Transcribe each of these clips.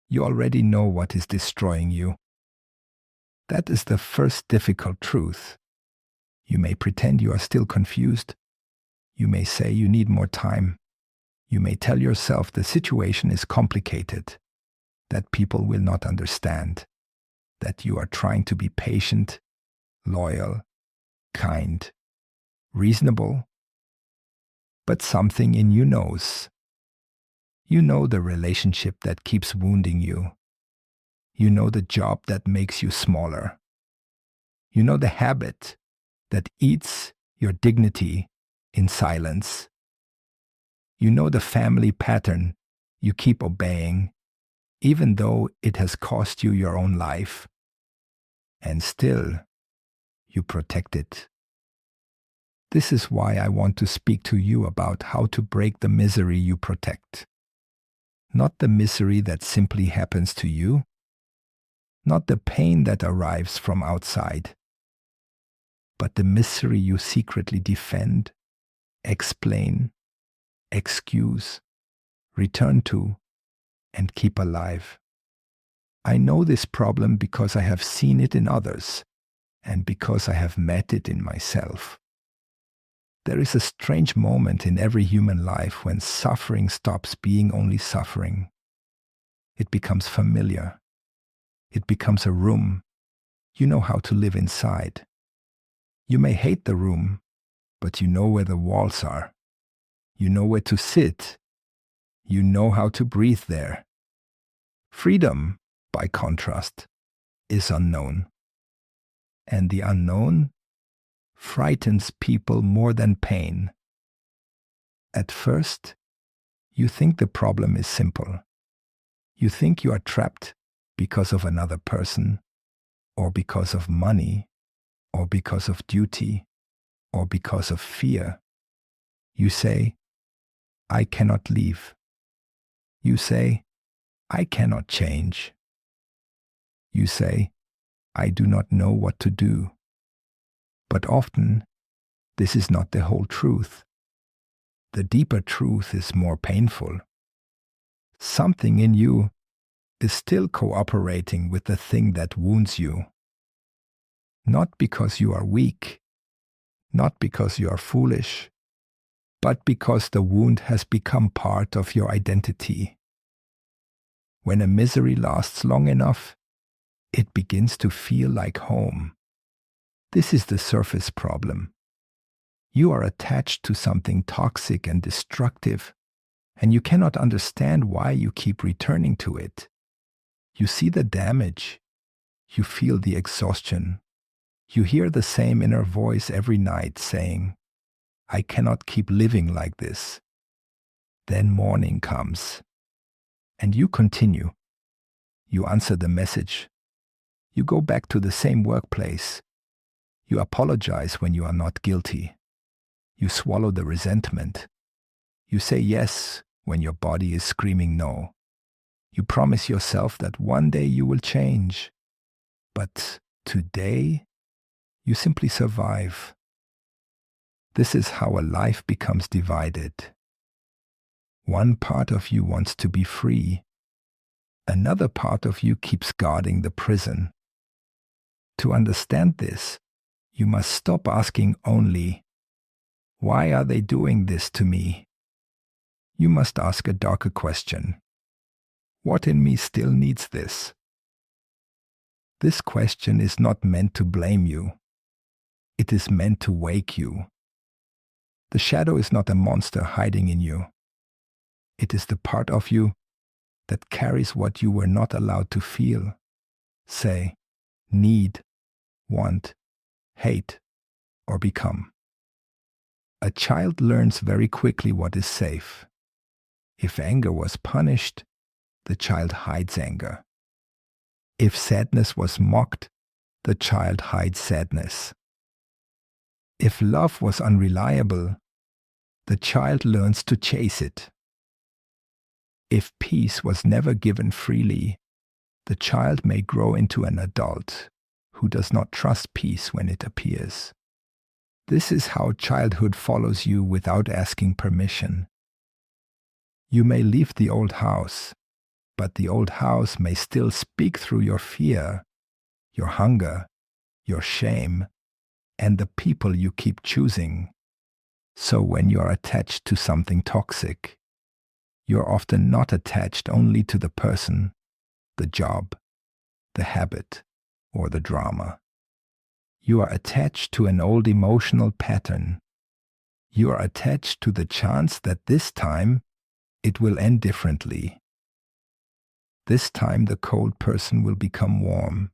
You already know what is destroying you. That is the first difficult truth. You may pretend you are still confused. You may say you need more time. You may tell yourself the situation is complicated, that people will not understand, that you are trying to be patient, loyal, kind, reasonable. But something in you knows. You know the relationship that keeps wounding you. You know the job that makes you smaller. You know the habit that eats your dignity in silence. You know the family pattern you keep obeying, even though it has cost you your own life. And still, you protect it. This is why I want to speak to you about how to break the misery you protect. Not the misery that simply happens to you, not the pain that arrives from outside, but the misery you secretly defend, explain, excuse, return to, and keep alive. I know this problem because I have seen it in others, and because I have met it in myself. There is a strange moment in every human life when suffering stops being only suffering. It becomes familiar. It becomes a room. You know how to live inside. You may hate the room, but you know where the walls are. You know where to sit. You know how to breathe there. Freedom, by contrast, is unknown. And the unknown frightens people more than pain. At first, you think the problem is simple. You think you are trapped because of another person, or because of money, or because of duty, or because of fear. You say, I cannot leave. You say, I cannot change. You say, I do not know what to do. But often, this is not the whole truth. The deeper truth is more painful. Something in you is still cooperating with the thing that wounds you. Not because you are weak, not because you are foolish, but because the wound has become part of your identity. When a misery lasts long enough, it begins to feel like home. This is the surface problem. You are attached to something toxic and destructive, and you cannot understand why you keep returning to it. You see the damage. You feel the exhaustion. You hear the same inner voice every night saying, I cannot keep living like this. Then morning comes, and you continue. You answer the message. You go back to the same workplace. You apologize when you are not guilty. You swallow the resentment. You say yes when your body is screaming no. You promise yourself that one day you will change. But today, you simply survive. This is how a life becomes divided. One part of you wants to be free. Another part of you keeps guarding the prison. To understand this, you must stop asking only, why are they doing this to me? You must ask a darker question. What in me still needs this? This question is not meant to blame you. It is meant to wake you. The shadow is not a monster hiding in you. It is the part of you that carries what you were not allowed to feel, say, need, want, hate, or become. A child learns very quickly what is safe. If anger was punished, the child hides anger. If sadness was mocked, the child hides sadness. If love was unreliable, the child learns to chase it. If peace was never given freely, the child may grow into an adult who does not trust peace when it appears. This is how childhood follows you without asking permission. You may leave the old house, but the old house may still speak through your fear, your hunger, your shame, and the people you keep choosing. So when you are attached to something toxic, you're often not attached only to the person, the job, the habit, or the drama. You are attached to an old emotional pattern. You are attached to the chance that this time it will end differently. This time the cold person will become warm.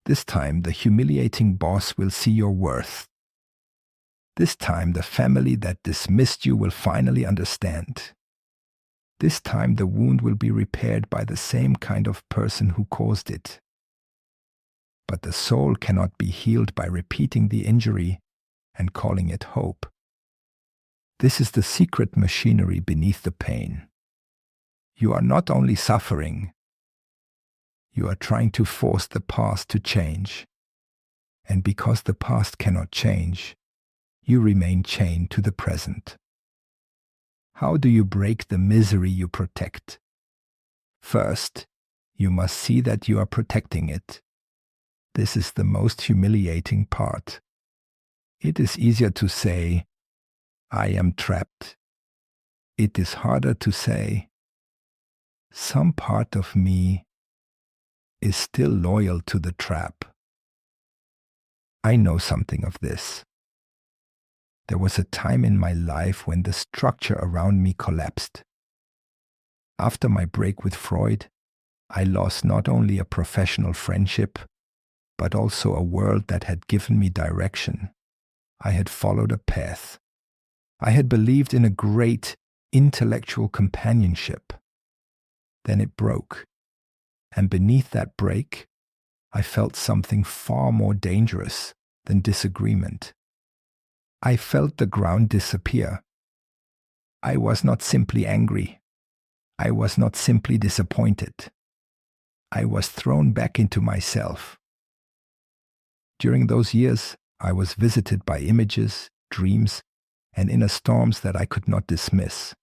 This time the humiliating boss will see your worth. This time the family that dismissed you will finally understand. This time the wound will be repaired by the same kind of person who caused it. But the soul cannot be healed by repeating the injury and calling it hope. This is the secret machinery beneath the pain. You are not only suffering, you are trying to force the past to change. And because the past cannot change, you remain chained to the present. How do you break the misery you protect? First, you must see that you are protecting it. This is the most humiliating part. It is easier to say, I am trapped. It is harder to say, some part of me is still loyal to the trap. I know something of this. There was a time in my life when the structure around me collapsed. After my break with Freud, I lost not only a professional friendship, but also a world that had given me direction. I had followed a path. I had believed in a great intellectual companionship. Then it broke, and beneath that break, I felt something far more dangerous than disagreement. I felt the ground disappear. I was not simply angry. I was not simply disappointed. I was thrown back into myself. During those years, I was visited by images, dreams, and inner storms that I could not dismiss.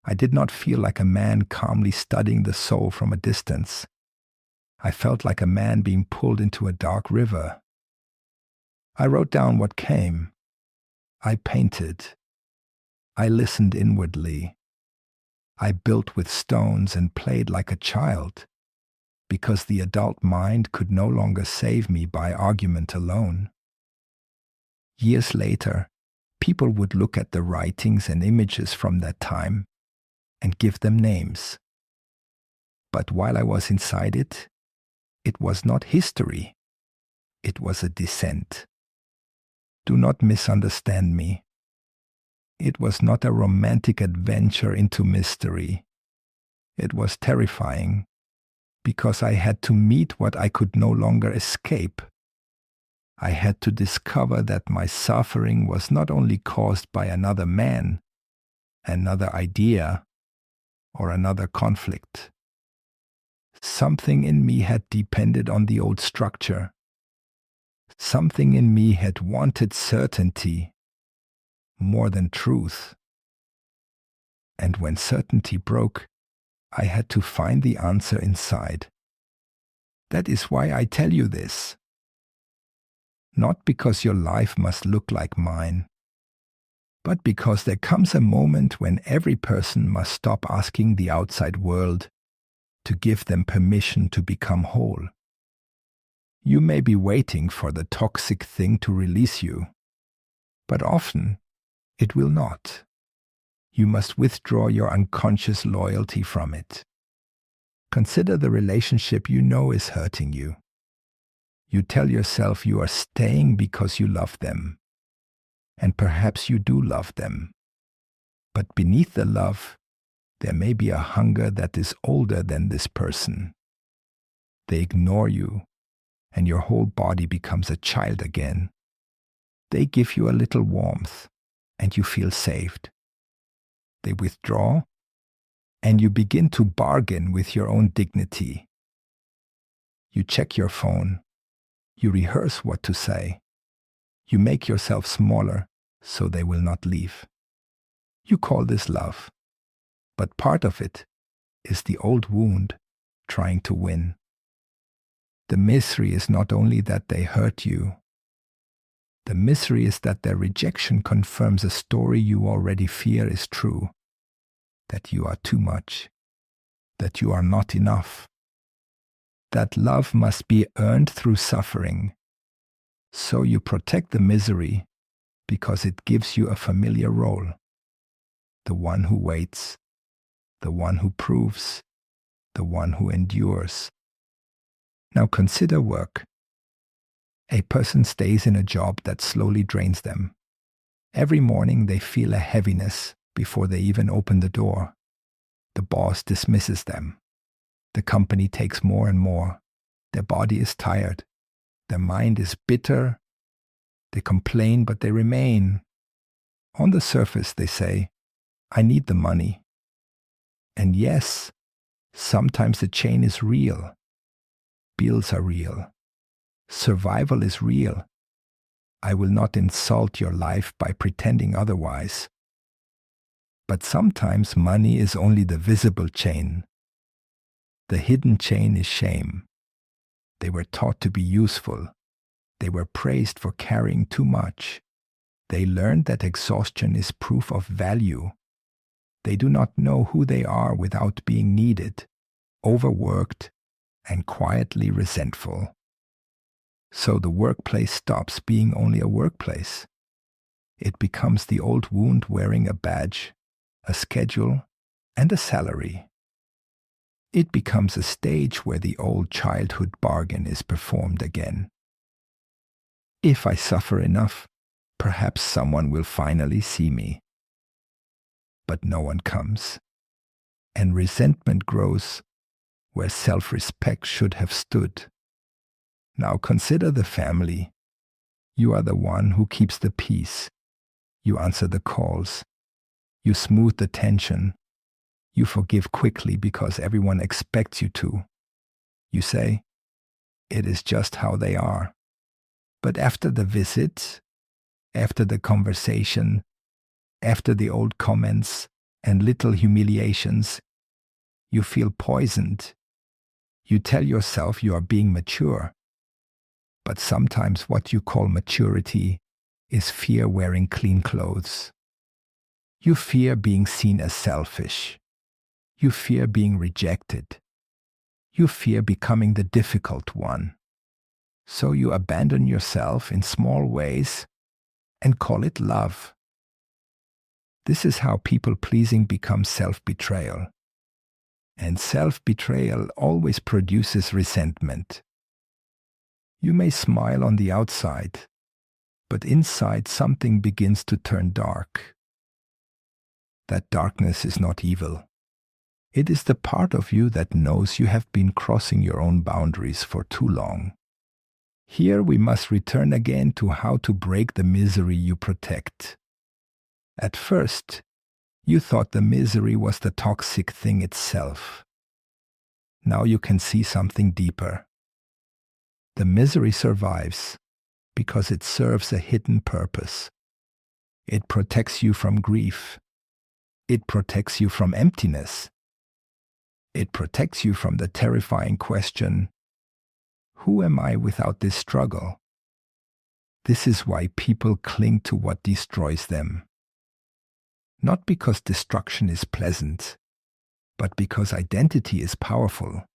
I did not feel like a man calmly studying the soul from a distance. I felt like a man being pulled into a dark river. I wrote down what came. I painted. I listened inwardly. I built with stones and played like a child, because the adult mind could no longer save me by argument alone. Years later, people would look at the writings and images from that time and give them names. But while I was inside it, it was not history. It was a descent. Do not misunderstand me. It was not a romantic adventure into mystery. It was terrifying, because I had to meet what I could no longer escape. I had to discover that my suffering was not only caused by another man, another idea, or another conflict. Something in me had depended on the old structure. Something in me had wanted certainty more than truth. And when certainty broke, I had to find the answer inside. That is why I tell you this. Not because your life must look like mine, but because there comes a moment when every person must stop asking the outside world to give them permission to become whole. You may be waiting for the toxic thing to release you, but often it will not. You must withdraw your unconscious loyalty from it. Consider the relationship you know is hurting you. You tell yourself you are staying because you love them. And perhaps you do love them. But beneath the love, there may be a hunger that is older than this person. They ignore you, and your whole body becomes a child again. They give you a little warmth, and you feel saved. They withdraw, and you begin to bargain with your own dignity. You check your phone. You rehearse what to say. You make yourself smaller so they will not leave. You call this love, but part of it is the old wound trying to win. The misery is not only that they hurt you. The misery is that their rejection confirms a story you already fear is true, that you are too much, that you are not enough, that love must be earned through suffering. So you protect the misery because it gives you a familiar role, the one who waits, the one who proves, the one who endures. Now consider work. A person stays in a job that slowly drains them. Every morning they feel a heaviness before they even open the door. The boss dismisses them. The company takes more and more. Their body is tired. Their mind is bitter. They complain, but they remain. On the surface, they say, I need the money. And yes, sometimes the chain is real. Bills are real. Survival is real. I will not insult your life by pretending otherwise. But sometimes money is only the visible chain. The hidden chain is shame. They were taught to be useful. They were praised for carrying too much. They learned that exhaustion is proof of value. They do not know who they are without being needed, overworked, and quietly resentful. So the workplace stops being only a workplace. It becomes the old wound wearing a badge, a schedule, and a salary. It becomes a stage where the old childhood bargain is performed again. If I suffer enough, perhaps someone will finally see me. But no one comes, and resentment grows where self-respect should have stood. Now consider the family. You are the one who keeps the peace. You answer the calls. You smooth the tension. You forgive quickly because everyone expects you to. You say, it is just how they are. But after the visit, after the conversation, after the old comments and little humiliations, you feel poisoned. You tell yourself you are being mature. But sometimes what you call maturity is fear wearing clean clothes. You fear being seen as selfish. You fear being rejected. You fear becoming the difficult one. So you abandon yourself in small ways and call it love. This is how people-pleasing becomes self-betrayal. And self-betrayal always produces resentment. You may smile on the outside, but inside something begins to turn dark. That darkness is not evil. It is the part of you that knows you have been crossing your own boundaries for too long. Here we must return again to how to break the misery you protect. At first, you thought the misery was the toxic thing itself. Now you can see something deeper. The misery survives because it serves a hidden purpose. It protects you from grief. It protects you from emptiness. It protects you from the terrifying question, who am I without this struggle? This is why people cling to what destroys them. Not because destruction is pleasant, but because identity is powerful.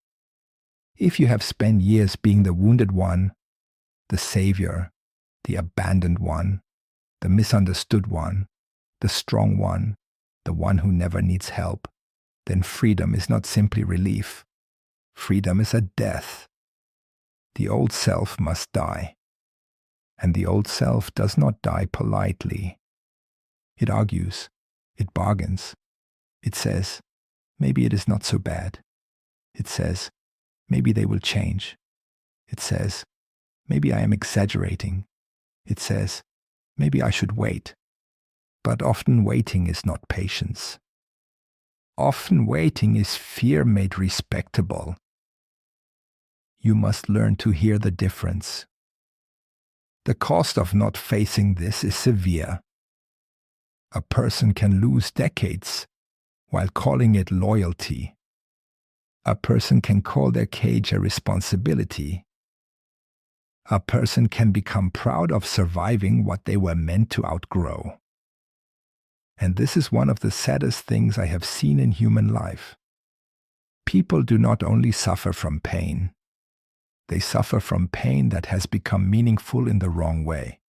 If you have spent years being the wounded one, the savior, the abandoned one, the misunderstood one, the strong one, the one who never needs help, then freedom is not simply relief. Freedom is a death. The old self must die. And the old self does not die politely. It argues. It bargains. It says, maybe it is not so bad. It says, maybe they will change. It says, maybe I am exaggerating. It says, maybe I should wait. But often waiting is not patience. Often waiting is fear made respectable. You must learn to hear the difference. The cost of not facing this is severe. A person can lose decades while calling it loyalty. A person can call their cage a responsibility. A person can become proud of surviving what they were meant to outgrow. And this is one of the saddest things I have seen in human life. People do not only suffer from pain, they suffer from pain that has become meaningful in the wrong way.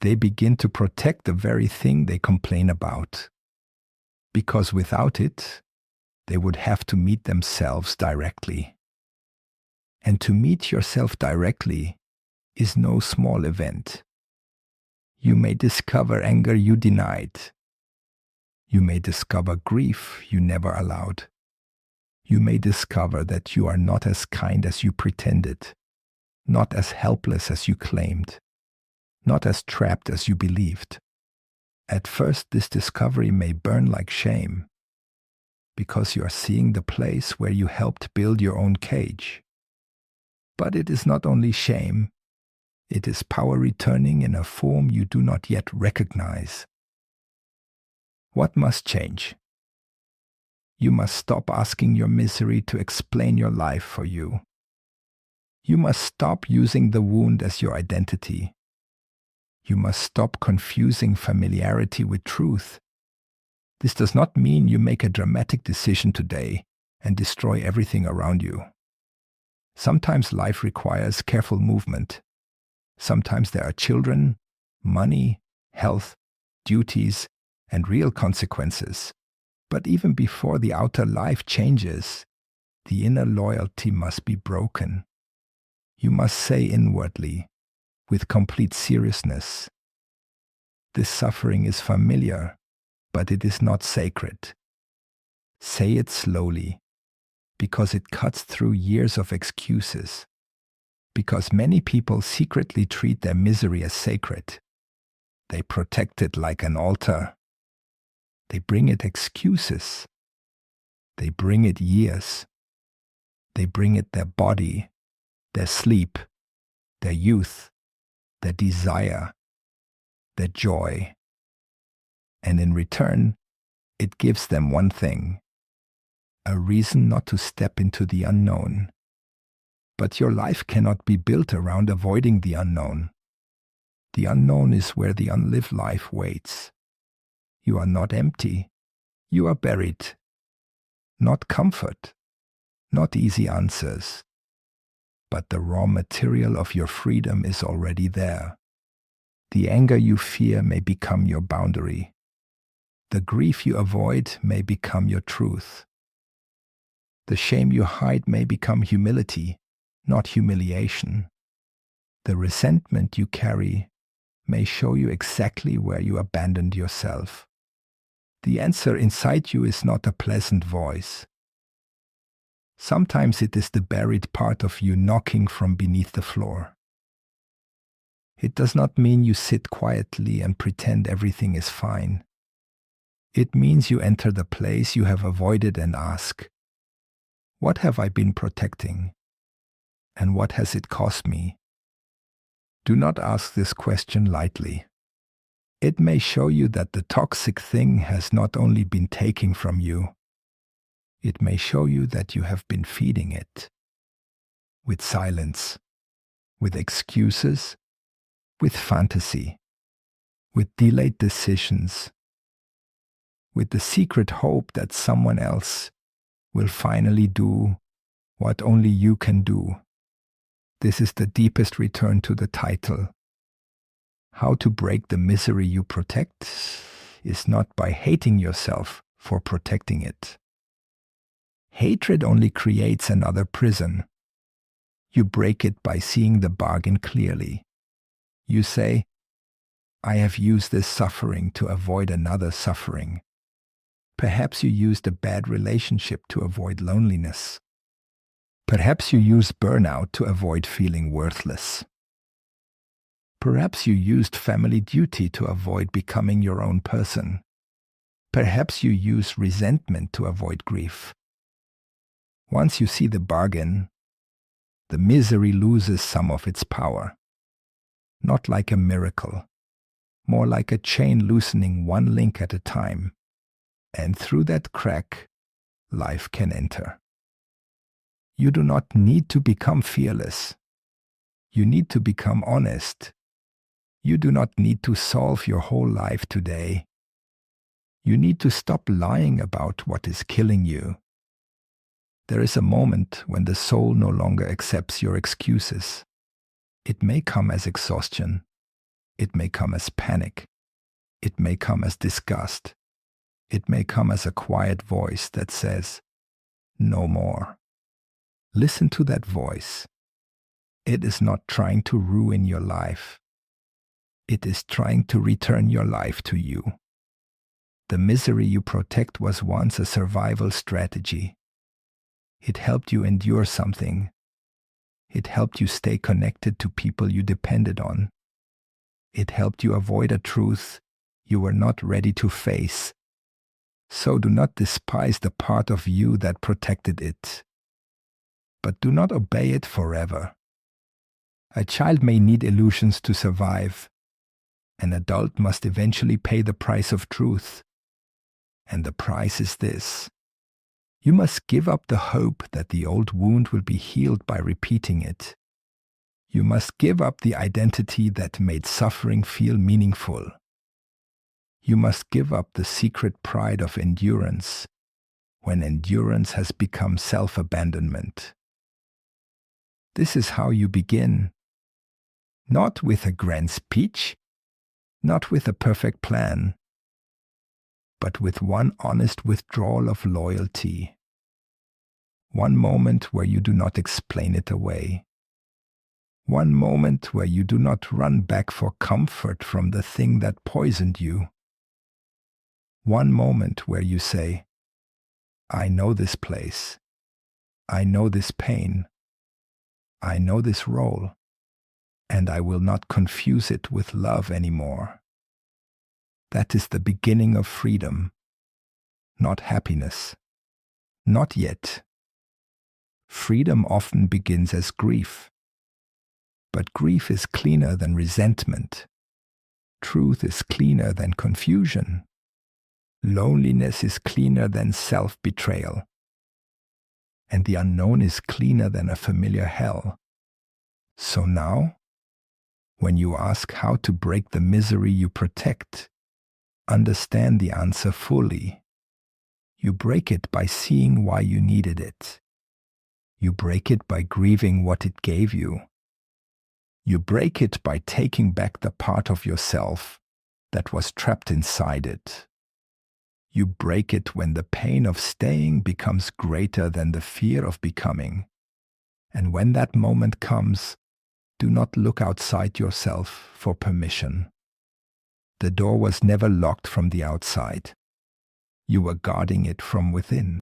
They begin to protect the very thing they complain about, because without it, they would have to meet themselves directly. And to meet yourself directly is no small event. You may discover anger you denied. You may discover grief you never allowed. You may discover that you are not as kind as you pretended, not as helpless as you claimed, not as trapped as you believed. At first, this discovery may burn like shame, because you are seeing the place where you helped build your own cage. But it is not only shame, it is power returning in a form you do not yet recognize. What must change? You must stop asking your misery to explain your life for you. You must stop using the wound as your identity. You must stop confusing familiarity with truth. This does not mean you make a dramatic decision today and destroy everything around you. Sometimes life requires careful movement. Sometimes there are children, money, health, duties, and real consequences. But even before the outer life changes, the inner loyalty must be broken. You must say inwardly, with complete seriousness, "This suffering is familiar, but it is not sacred." Say it slowly, because it cuts through years of excuses. Because many people secretly treat their misery as sacred. They protect it like an altar. They bring it excuses. They bring it years. They bring it their body, their sleep, their youth, their desire, their joy. And in return, it gives them one thing: a reason not to step into the unknown. But your life cannot be built around avoiding the unknown. The unknown is where the unlived life waits. You are not empty. You are buried. Not comfort, not easy answers. But the raw material of your freedom is already there. The anger you fear may become your boundary. The grief you avoid may become your truth. The shame you hide may become humility, not humiliation. The resentment you carry may show you exactly where you abandoned yourself. The answer inside you is not a pleasant voice. Sometimes it is the buried part of you knocking from beneath the floor. It does not mean you sit quietly and pretend everything is fine. It means you enter the place you have avoided and ask, "What have I been protecting? And what has it cost me?" Do not ask this question lightly. It may show you that the toxic thing has not only been taken from you, it may show you that you have been feeding it. With silence, with excuses, with fantasy, with delayed decisions, with the secret hope that someone else will finally do what only you can do. This is the deepest return to the title. How to break the misery you protect is not by hating yourself for protecting it. Hatred only creates another prison. You break it by seeing the bargain clearly. You say, "I have used this suffering to avoid another suffering." Perhaps you used a bad relationship to avoid loneliness. Perhaps you used burnout to avoid feeling worthless. Perhaps you used family duty to avoid becoming your own person. Perhaps you used resentment to avoid grief. Once you see the bargain, the misery loses some of its power. Not like a miracle, more like a chain loosening one link at a time. And through that crack, life can enter. You do not need to become fearless. You need to become honest. You do not need to solve your whole life today. You need to stop lying about what is killing you. There is a moment when the soul no longer accepts your excuses. It may come as exhaustion. It may come as panic. It may come as disgust. It may come as a quiet voice that says, "No more." Listen to that voice. It is not trying to ruin your life. It is trying to return your life to you. The misery you protect was once a survival strategy. It helped you endure something. It helped you stay connected to people you depended on. It helped you avoid a truth you were not ready to face. So do not despise the part of you that protected it. But do not obey it forever. A child may need illusions to survive. An adult must eventually pay the price of truth. And the price is this. You must give up the hope that the old wound will be healed by repeating it. You must give up the identity that made suffering feel meaningful. You must give up the secret pride of endurance when endurance has become self-abandonment. This is how you begin. Not with a grand speech, not with a perfect plan, but with one honest withdrawal of loyalty. One moment where you do not explain it away. One moment where you do not run back for comfort from the thing that poisoned you. One moment where you say, "I know this place. I know this pain. I know this role, and I will not confuse it with love anymore." That is the beginning of freedom, not happiness. Not yet. Freedom often begins as grief. But grief is cleaner than resentment. Truth is cleaner than confusion. Loneliness is cleaner than self-betrayal. And the unknown is cleaner than a familiar hell. So now, when you ask how to break the misery you protect, understand the answer fully. You break it by seeing why you needed it. You break it by grieving what it gave you. You break it by taking back the part of yourself that was trapped inside it. You break it when the pain of staying becomes greater than the fear of becoming. And when that moment comes, do not look outside yourself for permission. The door was never locked from the outside. You were guarding it from within.